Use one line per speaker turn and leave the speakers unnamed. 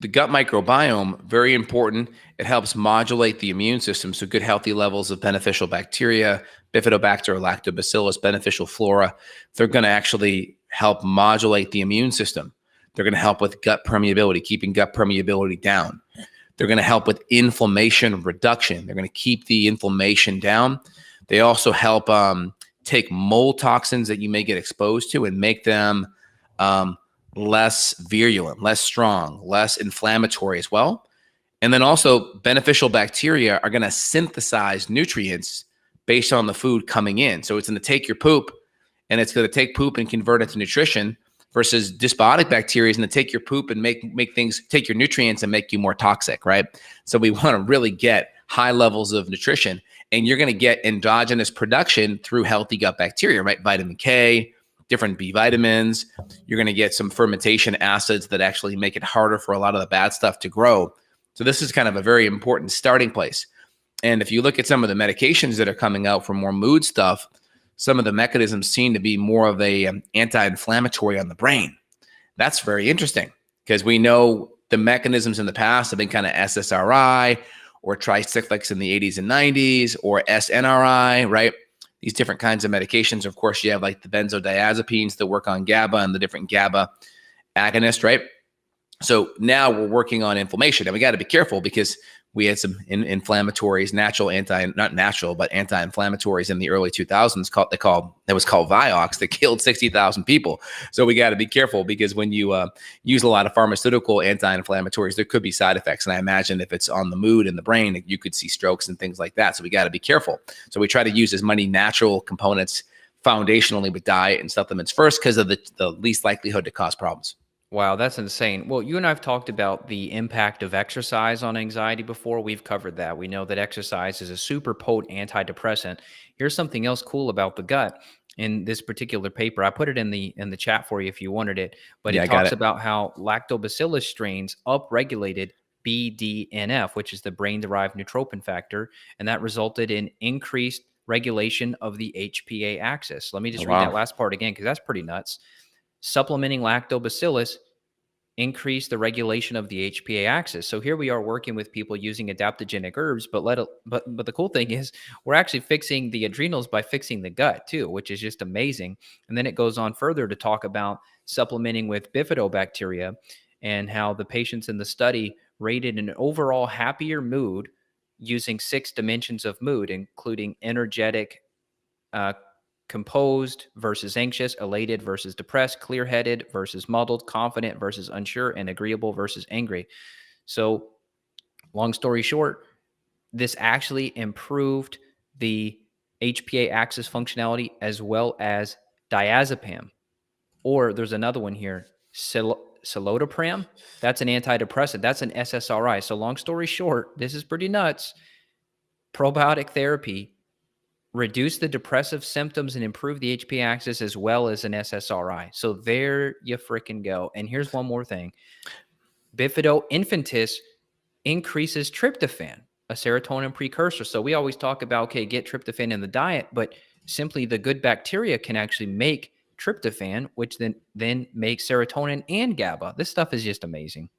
The gut microbiome, very important. It helps modulate the immune system. So good healthy levels of beneficial bacteria, bifidobacter, lactobacillus, beneficial flora. They're going to actually help modulate the immune system. They're going to help with gut permeability, keeping gut permeability down. They're going to help with inflammation reduction. They're going to keep the inflammation down. They also help take mold toxins that you may get exposed to and make them less virulent, less strong, less inflammatory as well. And then also beneficial bacteria are going to synthesize nutrients based on the food coming in. So it's going to take your poop and it's going to take poop and convert it to nutrition, versus dysbiotic bacteria is going to take your poop and make things, take your nutrients and make you more toxic, right? So we want to really get high levels of nutrition, and you're going to get endogenous production through healthy gut bacteria, right? Vitamin K, different B vitamins. You're going to get some fermentation acids that actually make it harder for a lot of the bad stuff to grow. So this is kind of a very important starting place. And if you look at some of the medications that are coming out for more mood stuff, some of the mechanisms seem to be more of a anti-inflammatory on the brain. That's very interesting, because we know the mechanisms in the past have been kind of SSRI or tricyclics in the 80s and 90s, or SNRI, right? These different kinds of medications. Of course, you have like the benzodiazepines that work on GABA and the different GABA agonists, right? So now we're working on inflammation, and we got to be careful because we had some inflammatories, not natural, but anti-inflammatories in the early 2000s that was called Vioxx, that killed 60,000 people. So we got to be careful, because when you use a lot of pharmaceutical anti-inflammatories, there could be side effects. And I imagine if it's on the mood and the brain, you could see strokes and things like that. So we got to be careful. So we try to use as many natural components foundationally with diet and supplements first, because of the least likelihood to cause problems.
Wow, that's insane. Well, you and I have talked about the impact of exercise on anxiety before. We've covered that. We know that exercise is a super potent antidepressant. Here's something else cool about the gut. In this particular paper, I put it in the chat for you if you wanted it, but
Yeah,
it
I got
talks
it.
about how lactobacillus strains upregulated BDNF, which is the brain-derived neutropin factor, and that resulted in increased regulation of the HPA axis. Let me
Oh,
just read that
wow.
last part again, because that's pretty nuts. Supplementing lactobacillus increase the regulation of the HPA axis. So here we are working with people using adaptogenic herbs, but the cool thing is we're actually fixing the adrenals by fixing the gut too, which is just amazing. And then it goes on further to talk about supplementing with bifidobacteria and how the patients in the study rated an overall happier mood using 6 dimensions of mood, including energetic, uh, composed versus anxious, elated versus depressed, clear-headed versus muddled, confident versus unsure, and agreeable versus angry. So, long story short, this actually improved the HPA axis functionality as well as diazepam. Or there's another one here, citalopram. That's an antidepressant. That's an SSRI. So, long story short, this is pretty nuts. Probiotic therapy reduce the depressive symptoms and improve the HPA axis as well as an SSRI. So there you freaking go. And here's one more thing. Bifido infantis increases tryptophan, a serotonin precursor. So we always talk about, okay, get tryptophan in the diet, but simply the good bacteria can actually make tryptophan, which then makes serotonin and GABA. This stuff is just amazing.